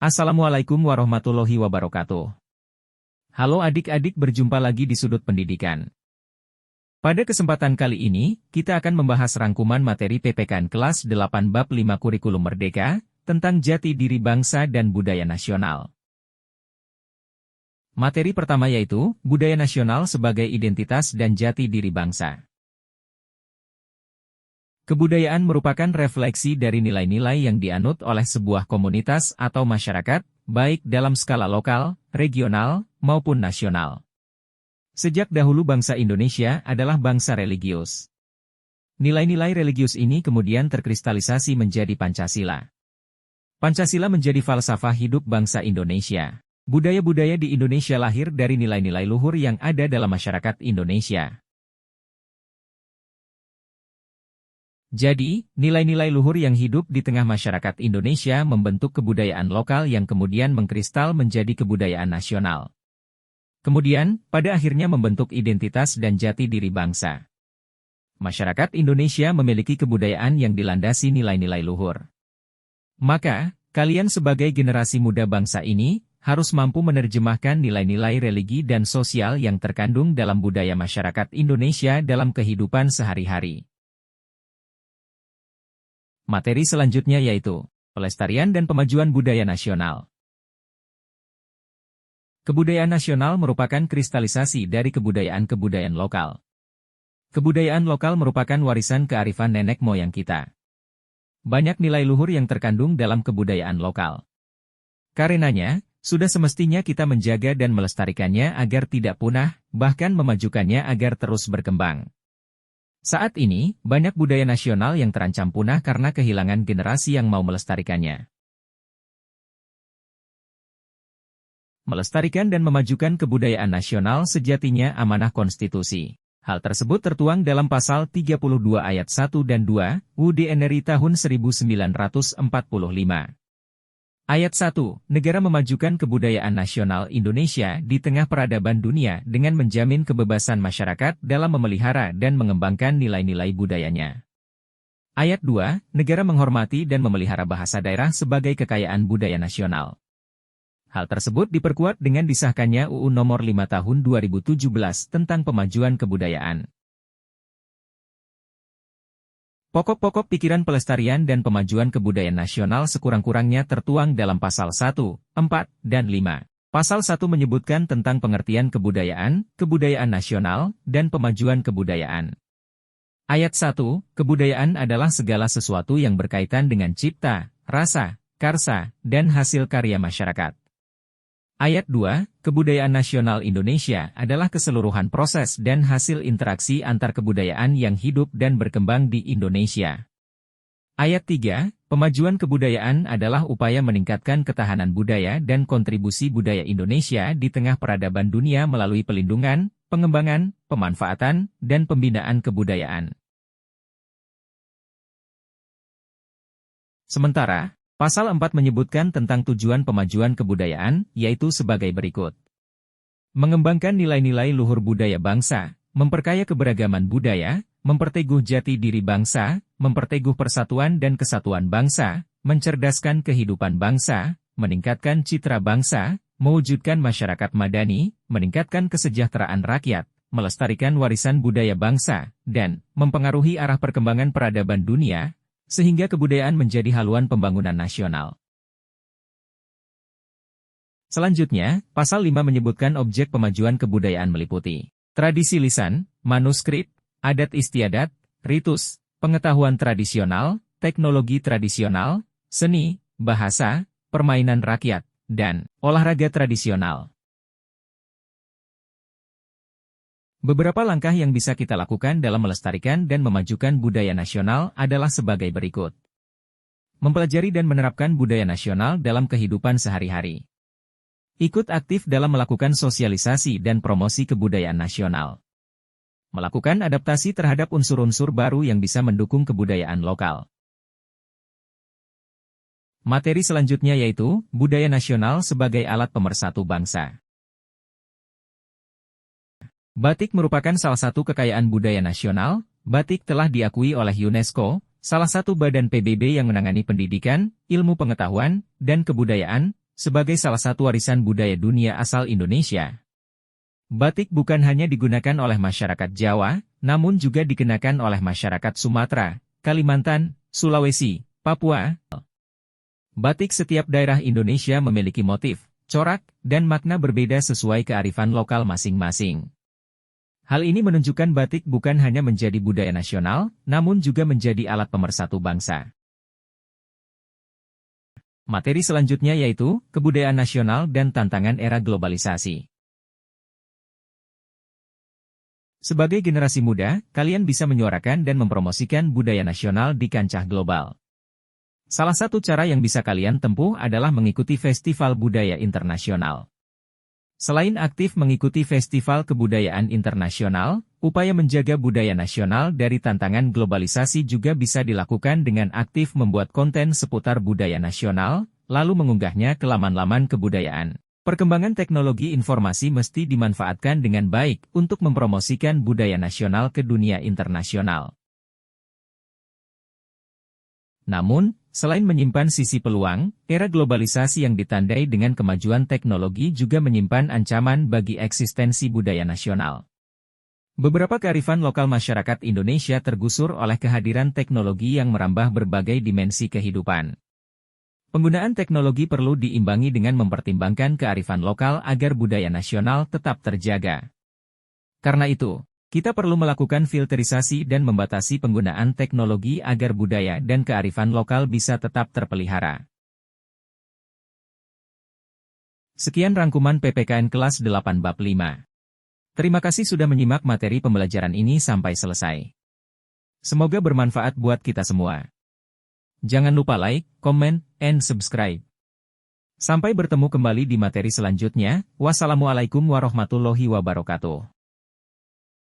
Assalamualaikum warahmatullahi wabarakatuh. Halo adik-adik, berjumpa lagi di Sudut Pendidikan. Pada kesempatan kali ini, kita akan membahas rangkuman materi PPKN kelas 8 bab 5 Kurikulum Merdeka, tentang jati diri bangsa dan budaya nasional. Materi pertama yaitu, budaya nasional sebagai identitas dan jati diri bangsa. Kebudayaan merupakan refleksi dari nilai-nilai yang dianut oleh sebuah komunitas atau masyarakat, baik dalam skala lokal, regional, maupun nasional. Sejak dahulu bangsa Indonesia adalah bangsa religius. Nilai-nilai religius ini kemudian terkristalisasi menjadi Pancasila. Pancasila menjadi falsafah hidup bangsa Indonesia. Budaya-budaya di Indonesia lahir dari nilai-nilai luhur yang ada dalam masyarakat Indonesia. Jadi, nilai-nilai luhur yang hidup di tengah masyarakat Indonesia membentuk kebudayaan lokal yang kemudian mengkristal menjadi kebudayaan nasional. Kemudian, pada akhirnya membentuk identitas dan jati diri bangsa. Masyarakat Indonesia memiliki kebudayaan yang dilandasi nilai-nilai luhur. Maka, kalian sebagai generasi muda bangsa ini, harus mampu menerjemahkan nilai-nilai religi dan sosial yang terkandung dalam budaya masyarakat Indonesia dalam kehidupan sehari-hari. Materi selanjutnya yaitu, pelestarian dan pemajuan budaya nasional. Kebudayaan nasional merupakan kristalisasi dari kebudayaan-kebudayaan lokal. Kebudayaan lokal merupakan warisan kearifan nenek moyang kita. Banyak nilai luhur yang terkandung dalam kebudayaan lokal. Karenanya, sudah semestinya kita menjaga dan melestarikannya agar tidak punah, bahkan memajukannya agar terus berkembang. Saat ini, banyak budaya nasional yang terancam punah karena kehilangan generasi yang mau melestarikannya. Melestarikan dan memajukan kebudayaan nasional sejatinya amanah konstitusi. Hal tersebut tertuang dalam pasal 32 ayat 1 dan 2, UUD NRI tahun 1945. Ayat 1, negara memajukan kebudayaan nasional Indonesia di tengah peradaban dunia dengan menjamin kebebasan masyarakat dalam memelihara dan mengembangkan nilai-nilai budayanya. Ayat 2, negara menghormati dan memelihara bahasa daerah sebagai kekayaan budaya nasional. Hal tersebut diperkuat dengan disahkannya UU Nomor 5 Tahun 2017 tentang pemajuan kebudayaan. Pokok-pokok pikiran pelestarian dan pemajuan kebudayaan nasional sekurang-kurangnya tertuang dalam pasal 1, 4, dan 5. Pasal 1 menyebutkan tentang pengertian kebudayaan, kebudayaan nasional, dan pemajuan kebudayaan. Ayat 1, kebudayaan adalah segala sesuatu yang berkaitan dengan cipta, rasa, karsa, dan hasil karya masyarakat. Ayat 2, kebudayaan nasional Indonesia adalah keseluruhan proses dan hasil interaksi antar kebudayaan yang hidup dan berkembang di Indonesia. Ayat 3, pemajuan kebudayaan adalah upaya meningkatkan ketahanan budaya dan kontribusi budaya Indonesia di tengah peradaban dunia melalui pelindungan, pengembangan, pemanfaatan, dan pembinaan kebudayaan. Sementara, Pasal 4 menyebutkan tentang tujuan pemajuan kebudayaan, yaitu sebagai berikut. Mengembangkan nilai-nilai luhur budaya bangsa, memperkaya keberagaman budaya, memperteguh jati diri bangsa, memperteguh persatuan dan kesatuan bangsa, mencerdaskan kehidupan bangsa, meningkatkan citra bangsa, mewujudkan masyarakat madani, meningkatkan kesejahteraan rakyat, melestarikan warisan budaya bangsa, dan mempengaruhi arah perkembangan peradaban dunia, sehingga kebudayaan menjadi haluan pembangunan nasional. Selanjutnya, pasal 5 menyebutkan objek pemajuan kebudayaan meliputi tradisi lisan, manuskrip, adat istiadat, ritus, pengetahuan tradisional, teknologi tradisional, seni, bahasa, permainan rakyat, dan olahraga tradisional. Beberapa langkah yang bisa kita lakukan dalam melestarikan dan memajukan budaya nasional adalah sebagai berikut. Mempelajari dan menerapkan budaya nasional dalam kehidupan sehari-hari. Ikut aktif dalam melakukan sosialisasi dan promosi kebudayaan nasional. Melakukan adaptasi terhadap unsur-unsur baru yang bisa mendukung kebudayaan lokal. Materi selanjutnya yaitu, budaya nasional sebagai alat pemersatu bangsa. Batik merupakan salah satu kekayaan budaya nasional. Batik telah diakui oleh UNESCO, salah satu badan PBB yang menangani pendidikan, ilmu pengetahuan, dan kebudayaan, Sebagai salah satu warisan budaya dunia asal Indonesia, batik bukan hanya digunakan oleh masyarakat Jawa, namun juga dikenakan oleh masyarakat Sumatera, Kalimantan, Sulawesi, Papua. Batik setiap daerah Indonesia memiliki motif, corak, dan makna berbeda sesuai kearifan lokal masing-masing. Hal ini menunjukkan batik bukan hanya menjadi budaya nasional, namun juga menjadi alat pemersatu bangsa. Materi selanjutnya yaitu kebudayaan nasional dan tantangan era globalisasi. Sebagai generasi muda, kalian bisa menyuarakan dan mempromosikan budaya nasional di kancah global. Salah satu cara yang bisa kalian tempuh adalah mengikuti festival budaya internasional. Selain aktif mengikuti festival kebudayaan internasional, upaya menjaga budaya nasional dari tantangan globalisasi juga bisa dilakukan dengan aktif membuat konten seputar budaya nasional, lalu mengunggahnya ke laman-laman kebudayaan. Perkembangan teknologi informasi mesti dimanfaatkan dengan baik untuk mempromosikan budaya nasional ke dunia internasional. Namun, selain menyimpan sisi peluang, era globalisasi yang ditandai dengan kemajuan teknologi juga menyimpan ancaman bagi eksistensi budaya nasional. Beberapa kearifan lokal masyarakat Indonesia tergusur oleh kehadiran teknologi yang merambah berbagai dimensi kehidupan. Penggunaan teknologi perlu diimbangi dengan mempertimbangkan kearifan lokal agar budaya nasional tetap terjaga. Karena itu, kita perlu melakukan filterisasi dan membatasi penggunaan teknologi agar budaya dan kearifan lokal bisa tetap terpelihara. Sekian rangkuman PPKN kelas 8 bab 5. Terima kasih sudah menyimak materi pembelajaran ini sampai selesai. Semoga bermanfaat buat kita semua. Jangan lupa like, comment, and subscribe. Sampai bertemu kembali di materi selanjutnya. Wassalamualaikum warahmatullahi wabarakatuh.